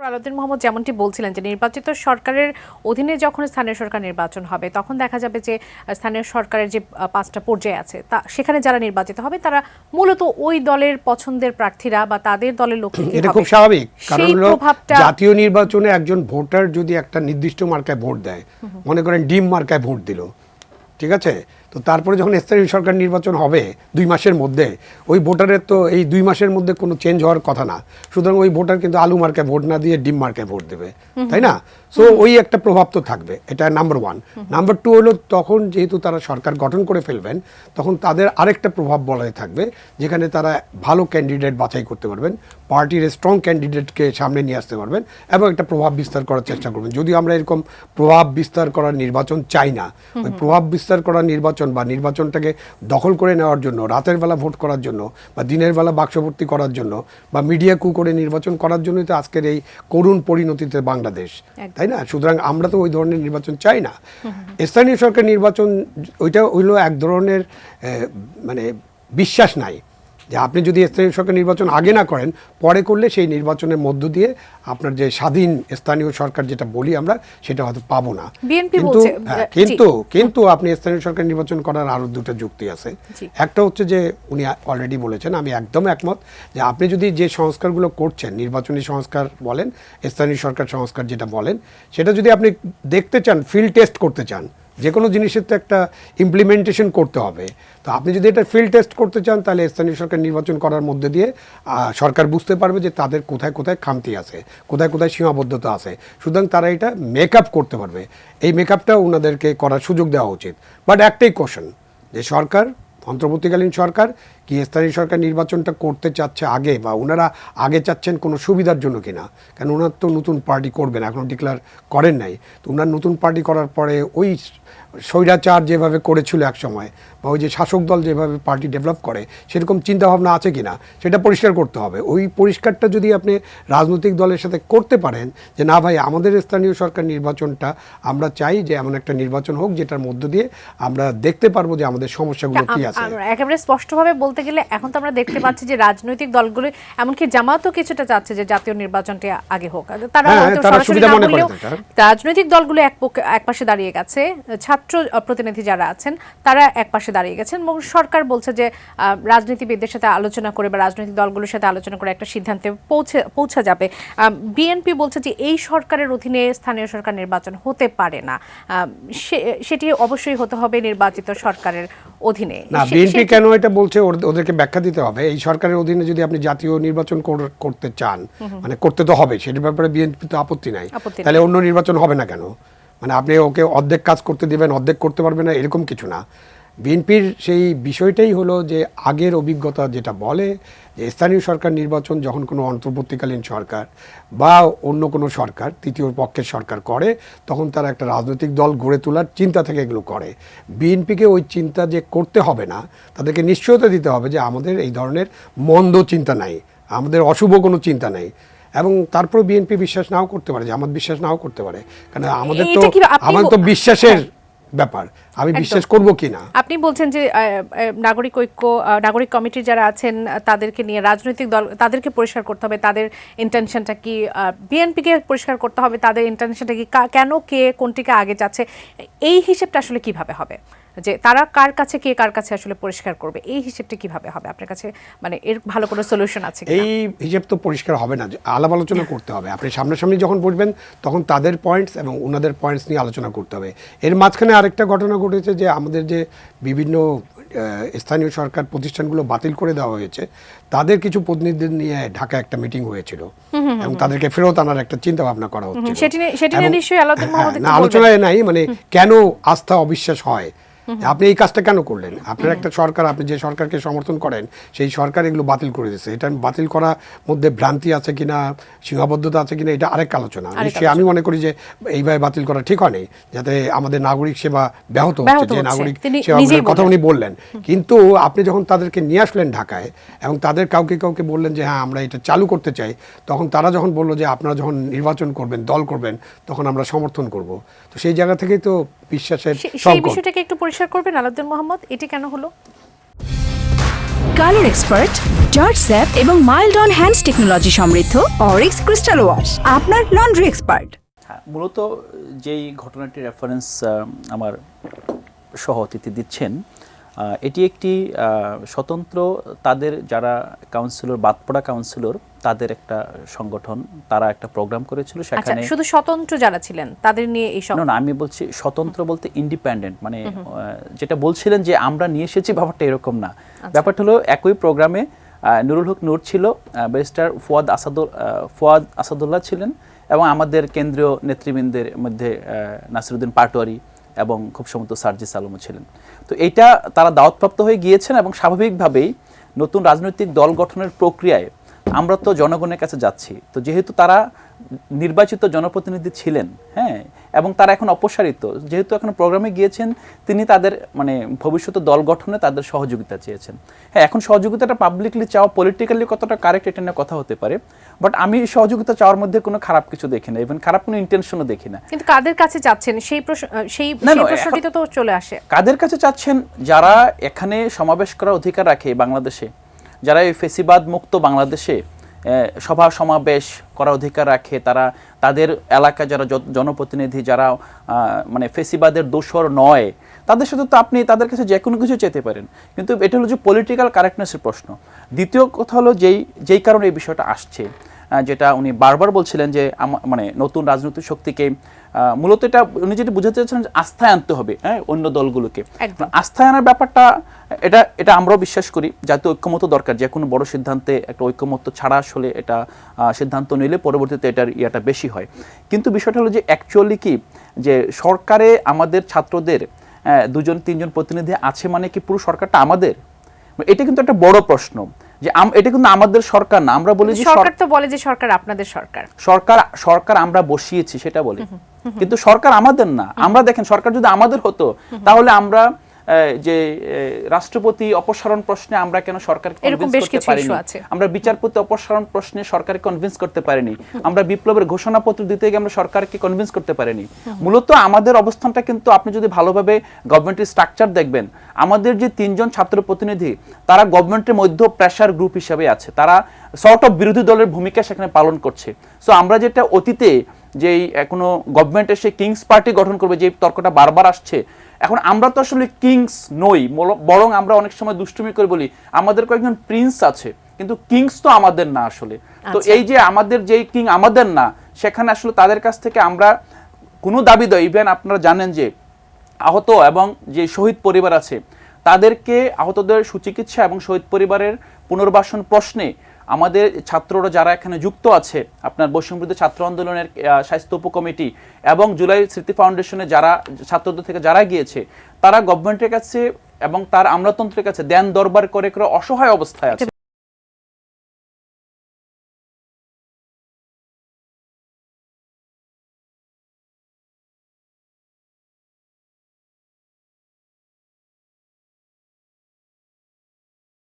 আলাউদ্দিন মোহাম্মদ যেমনটি বলছিলেন যে নির্বাচিত সরকারের অধীনে যখন স্থানীয় সরকার নির্বাচন হবে তখন দেখা যাবে যে স্থানীয় সরকারের যে 5টা পর্যায়ে আছে তা সেখানে যারা নির্বাচিত হবে তারা মূলত ওই দলের পছন্দের প্রার্থীরা বা তাদের দলের লোকই এটা খুব স্বাভাবিক, কারণ জাতীয় নির্বাচনে একজন ভোটার যদি একটা নির্দিষ্ট মার্কায় ভোট দেয়, মনে করেন ডিম মার্কায় ভোট দিল, ঠিক আছে, তো তারপরে যখন স্থানীয় সরকার নির্বাচন হবে 2 মাসের মধ্যে, ওই ভোটারের তো এই 2 মাসের মধ্যে কোনো চেঞ্জ হওয়ার কথা না। সুতরাং ওই ভোটার কিন্তু আলু মার্কায় ভোট না দিয়ে ডিম মার্কায় ভোট দেবে, তাই না? সো ওই একটা প্রভাব তো থাকবে, এটা নাম্বার 1। নাম্বার 2 হলো তখন যেহেতু তারা সরকার গঠন করে ফেলবেন, তখন তাদের আরেকটা প্রভাব বলয় থাকবে, যেখানে তারা ভালো ক্যান্ডিডেট বাছাই করতে পারবেন, পার্টির স্ট্রং ক্যান্ডিডেটকে সামনে নিয়ে আসতে পারবেন এবং একটা প্রভাব বিস্তার করার চেষ্টা করবেন। যদিও আমরা এরকম প্রভাব বিস্তার করার নির্বাচন চাই না, ওই প্রভাব বিস্তার করার নির্বাচন বা নির্বাচনটাকে দখল করে নেওয়ার জন্য, রাতের বেলা ভোট করার জন্য বা দিনের বেলা বাক্সভর্তি করার জন্য বা মিডিয়া কু করে নির্বাচন করার জন্যই তো আজকের এই করুণ পরিণতিতে বাংলাদেশ, তাই না? সুতরাং আমরা তো ওই ধরনের নির্বাচন চাই না। স্থানীয় সরকার নির্বাচন ওইটা হইলো এক ধরনের মানে বিশ্বাস নাই যে আপনি যদি স্থানীয় সরকার নির্বাচন আগে না করেন, পরে করলে সেই নির্বাচনের মধ্য দিয়ে আপনার যে স্বাধীন স্থানীয় সরকার যেটা বলি আমরা, সেটা হয়তো পাবো না। কিন্তু আপনি স্থানীয় সরকার নির্বাচন করার আরো 2টা যুক্তি আছে। একটা হচ্ছে যে উনি অলরেডি বলেছেন, আমি একদম একমত, যে আপনি যদি যে সংস্কারগুলো করছেন, নির্বাচনী সংস্কার বলেন, স্থানীয় সরকার সংস্কার যেটা বলেন, সেটা যদি আপনি দেখতে চান, ফিল্ড টেস্ট করতে চান, যে কোনো জিনিসের তো একটা ইমপ্লিমেন্টেশন করতে হবে। তো আপনি যদি এটা ফিল্ড টেস্ট করতে চান, তাহলে স্থানীয় সরকার নির্বাচন করার মধ্যে দিয়ে সরকার বুঝতে পারবে যে তাদের কোথায় কোথায় খামতি আছে, কোথায় কোথায় সীমাবদ্ধতা আছে। সুতরাং তারা এটা মেকআপ করতে পারবে। এই মেকআপটা ওনাদেরকে করার সুযোগ দেওয়া উচিত। বাট একটাই কোশ্চেন, যে সরকার, অন্তর্বর্তীকালীন সরকার কি স্থানীয় সরকার নির্বাচনটা করতে চাচ্ছে আগে, বা ওনারা আগে চাচ্ছেন কোনো সুবিধার জন্য কিনা? কারণ ওনার তো নতুন পার্টি করবেন, এখনও ডিক্লেয়ার করেন নাই। তো ওনার নতুন পার্টি করার পরে ওই স্বৈরাচার যেভাবে করেছিল এক সময়, বা ওই যে শাসক দল যেভাবে পার্টি ডেভেলপ করে, সেরকম চিন্তাভাবনা আছে কিনা সেটা পরিষ্কার করতে হবে। ওই পরিষ্কারটা যদি আপনি রাজনৈতিক দলের সাথে করতে পারেন, যে না ভাই, আমাদের স্থানীয় সরকার নির্বাচনটা আমরা চাই যে এমন একটা নির্বাচন হোক যেটার মধ্য দিয়ে আমরা দেখতে পারবো যে আমাদের সমস্যাগুলো কি আছে। একেবারে স্পষ্টভাবে বলতে গেলে এখন তো আমরা দেখতে পাচ্ছি যে রাজনৈতিক দলগুলো, এমনকি জামাতও কিছুটা চাচ্ছে যে জাতীয় নির্বাচনটি আগে হোক। তারা রাজনৈতিক দলগুলো এক পাশে দাঁড়িয়ে গেছে, ছাত্র প্রতিনিধি যারা আছেন তারা এক পাশে দাঁড়িয়ে গেছেন, এবং সরকার বলছে যে রাজনীতিবিদদের সাথে আলোচনা করে বা রাজনৈতিক দলগুলোর সাথে আলোচনা করে একটা সিদ্ধান্তে পৌঁছা যাবে। বিএনপি বলছে যে এই সরকারের অধীনে স্থানীয় সরকার নির্বাচন হতে পারে না, সেটি অবশ্যই হতে হবে নির্বাচিত সরকারের অধীনে। না, বিএনপি কেন এটা বলছে ওদেরকে ব্যাখ্যা দিতে হবে। এই সরকারের অধীনে যদি আপনি জাতীয় নির্বাচন করতে চান, মানে করতে তো হবে, সেটার ব্যাপারে বিএনপি তো আপত্তি নাই, তাহলে অন্য নির্বাচন হবে না কেন? মানে আপনি ওকে অর্ধেক কাজ করতে দিবেন, অর্ধেক করতে পারবে না, এরকম কিছু না। বিএনপির সেই বিষয়টাই হলো যে আগের অভিজ্ঞতা যেটা বলে যে স্থানীয় সরকার নির্বাচন যখন কোনো অন্তর্বর্তীকালীন সরকার বা অন্য কোনো সরকার, তৃতীয় পক্ষের সরকার করে, তখন তারা একটা রাজনৈতিক দল গড়ে তোলার চিন্তা থেকে এগুলো করে। বিএনপিকে ওই চিন্তা যে করতে হবে না, তাদেরকে নিশ্চয়তা দিতে হবে যে আমাদের এই ধরনের মন্দ চিন্তা নাই, আমাদের অশুভ কোনো চিন্তা নাই। এবং তারপর বিএনপি বিশ্বাস নাও করতে পারে, জামাত বিশ্বাস নাও করতে পারে, কারণ আমাদের তো বিশ্বাসের ব্যাপার, আমি বিশ্বাস করব কিনা। আপনি বলছেন যে নাগরিক ঐক্য, নাগরিক কমিটি যারা আছেন তাদেরকে নিয়ে রাজনৈতিক দল, তাদেরকে পরিষ্কার করতে হবে তাদের ইন্টেনশনটা কি, বিএনপিকে পরিষ্কার করতে হবে তাদের ইন্টেনশনটা কি, কেন কে কোনটিকে আগে যাচ্ছে, এই হিসেবটা আসলে কিভাবে হবে, যে তারা কার কাছে কে কার কাছে আসলে পরিষ্কার করবে, এই হিসেবটা কিভাবে হবে আপনার কাছে? মানে এর ভালো কোনো সলিউশন আছে কিনা? এই হিসেব তো পরিষ্কার হবে না, আলাপ আলোচনা করতে হবে। আপনি সামনাসামনি যখন বসবেন তখন তাদের পয়েন্টস এবং ওনাদের পয়েন্টস নিয়ে আলোচনা করতে হবে। এর মাঝখানে আরেকটা ঘটনা ঘটেছে যে আমাদের যে বিভিন্ন স্থানীয় সরকার প্রতিষ্ঠানগুলো বাতিল করে দেওয়া হয়েছে, তাদের কিছু প্রতিনিধিদের নিয়ে ঢাকা একটা মিটিং হয়েছিল এবং তাদেরকে ফেরত আনার একটা চিন্তা ভাবনা করা হচ্ছে। আলোচনায় নাই, মানে কেন আস্থা অবিশ্বাস হয়, আপনি এই কাজটা কেন করলেন? আপনার একটা সরকার, আপনি যে সরকারকে সমর্থন করেন সেই সরকার এগুলো বাতিল করে দিয়েছে। এটা বাতিল করার মধ্যে ভ্রান্তি আছে কিনা, সীমাবদ্ধতা আছে কিনা, এটা আরেক আলোচনা। নিশ্চয়ই আমি মনে করি যে এইভাবে বাতিল করা ঠিক হয়নি, যাতে আমাদের নাগরিক সেবা ব্যাহত হচ্ছে, যে নাগরিক সেবার কথা উনি বললেন। কিন্তু আপনি যখন তাদেরকে নিয়ে আসলেন ঢাকায় এবং তাদের কাউকে কাউকে বললেন যে হ্যাঁ আমরা এটা চালু করতে চাই, তখন তারা যখন বললো যে আপনারা যখন নির্বাচন করবেন, দল করবেন, তখন আমরা সমর্থন করব। তো সেই জায়গা থেকেই তো বিশ্বাসের সেই বিষয়টাকে একটু পরিষ্কার করবেন আলাউদ্দিন মোহাম্মদ, এটি কেন হলো? কালার এক্সপার্ট, জর্জ স্যাপ এবং মাইল্ড অন হ্যান্ডস টেকনোলজি সমৃদ্ধ অরিক্স ক্রিস্টাল ওয়াশ আপনার লন্ড্রি এক্সপার্ট। হ্যাঁ, মূলত যেই ঘটনাটির রেফারেন্স আমার সহ অতিথি দিচ্ছেন, এটি একটি স্বতন্ত্র তাদের যারা কাউন্সিলর, বাদপড়া কাউন্সিলর, তাদের একটা সংগঠন, তারা একটা প্রোগ্রাম করেছিল সেখানে। শুধু স্বতন্ত্র যারা ছিলেন তাদের নিয়ে এই না, আমি বলছি স্বতন্ত্র বলতে ইন্ডিপেন্ডেন্ট, মানে যেটা বলছিলেন যে আমরা নিয়ে এসেছি, ব্যাপারটা এরকম না। ব্যাপারটা হলো একই প্রোগ্রামে নুরুল হক নূর ছিল, ব্যারিস্টার ফুয়াদ আসাদুল্লাহ ছিলেন, এবং আমাদের কেন্দ্রীয় নেতৃবৃন্দের মধ্যে নাসিরউদ্দিন পাটোয়ারি এবং খুব সম্ভবত সার্জিস আলমও ছিলেন। তো এইটা তারা দাওয়াতপ্রাপ্ত হয়ে গিয়েছেন, এবং স্বাভাবিকভাবেই নতুন রাজনৈতিক দল গঠনের প্রক্রিয়ায় আমরা তো জনগণের কাছে যাচ্ছি। তো যেহেতু তারা নির্বাচিত জনপ্রতিনিধি ছিলেন, হ্যাঁ, এবং তারা এখন অপসারিত, যেহেতু এখন প্রোগ্রামে গিয়েছেন, তিনি তাদের মানে ভবিষ্যতে দল গঠনে তাদের সহযোগিতা চেয়েছেন। হ্যাঁ, এখন সহযোগিতাটা পাবলিকলি চাওয়া পলিটিক্যালি কতটা কারেক্ট এটা নিয়ে কথা হতে পারে, বাট আমি সহযোগিতা চাওয়ার মধ্যে কোনো খারাপ কিছু দেখি না, ইভেন খারাপ কোনো ইন্টেনশনও দেখি না। কিন্তু কাদের কাছে যাচ্ছেন সেই প্রশ্নটি তো চলে আসে। কাদের কাছে চাচ্ছেন? যারা এখানে সমাবেশ করার অধিকার রাখে বাংলাদেশে, যারা এই ফেসিবাদ মুক্ত বাংলাদেশে সভা সমাবেশ করার অধিকার রাখে, তারা তাদের এলাকায় যারা জনপ্রতিনিধি, যারা মানে ফেসিবাদের দোসর নয়, তাদের সাথে তো আপনি তাদের কাছে যে কোনো কিছু চেতে পারেন। কিন্তু এটা হলো যে পলিটিক্যাল কারেক্টনেসের প্রশ্ন। দ্বিতীয় কথা হলো যেই কারণে এই বিষয়টা আসছে, যেটা উনি বারবার বলছিলেন যে মানে নতুন রাজনৈতিক শক্তিকে মূলত এটা উনি যেটা বুঝাতে চাচ্ছেন আস্থায় আনতে হবে, হ্যাঁ, অন্য দলগুলোকে। আস্থায় আনার ব্যাপারটা এটা আমরাও বিশ্বাস করি, জাতীয় ঐক্যমত্য দরকার। যে কোনো বড় সিদ্ধান্তে একটা ঐক্যমত্য ছাড়া আসলে এটা সিদ্ধান্ত নিলে পরবর্তীতে এটার ইয়াটা বেশি হয়। কিন্তু বিষয়টা হলো যে অ্যাকচুয়ালি কি, যে সরকারে আমাদের ছাত্রদের 2-3 প্রতিনিধি আছে, মানে কি পুরো সরকারটা আমাদের? এটা কিন্তু একটা বড় প্রশ্ন, যে এটা কিন্তু আমাদের সরকার না। আমরা বলি যে সরকার তো বলে যে সরকার আপনাদের সরকার, সরকার আমরা বসিয়েছি সেটা বলি, কিন্তু সরকার আমাদের না। আমরা দেখেন, সরকার যদি আমাদের হতো তাহলে আমরা যে রাষ্ট্রপতি অপসারণ প্রশ্নে আমরা কেন সরকারকে কনভিন্স করতে পারিনি? আমরা বিচারপতি অপসারণ প্রশ্নে সরকারকে কনভিন্স করতে পারিনি? আমরা বিপ্লবের ঘোষণাপত্র দিতে গিয়ে আমরা সরকারকে কনভিন্স করতে পারিনি? মূলত আমাদের অবস্থানটা কিন্তু আপনি যদি ভালোভাবে গভর্নমেন্টের স্ট্রাকচার দেখবেন, আমাদের যে 3 জন ছাত্র প্রতিনিধি, তারা গভর্নমেন্টের মধ্যে প্রেসার গ্রুপ হিসেবে আছে, তারা সর্ট অফ বিরোধী দলের ভূমিকা সেখানে পালন করছে। সো আমরা যেটা অতীতে যেই কোনো গভর্নমেন্ট এসে কিংস পার্টি গঠন করবে, যে তর্কটা বারবার আসছে, এখন আমরা তো আসলে কিংস নই, বরং আমরা অনেক সময় দুষ্টুমি করে বলি আমাদের কয়েকজন প্রিন্স আছে, কিন্তু কিংস তো আমাদের না আসলে। তো এই যে আমাদের যেই কিং আমাদের না, সেখানে আসলে তাদের কাছ থেকে আমরা কোনো দাবি দেয়। ইভেন আপনারা জানেন যে আহত এবং যে শহীদ পরিবার আছে, তাদেরকে আহতদের সুচিকিৎসা এবং শহীদ পরিবারের পুনর্বাসন প্রশ্নে আমাদের ছাত্ররা যারা এখানে যুক্ত আছে, আপনার বৈষম্যবিরোধী ছাত্র আন্দোলনের স্বাস্থ্য উপকমিটি এবং জুলাই স্মৃতি ফাউন্ডেশনে যারা ছাত্রদের থেকে যারা গিয়েছে, তারা গভর্নমেন্টের কাছে এবং তার আমলাতন্ত্রের কাছে দেন দরবার করে অসহায় অবস্থায় আছে।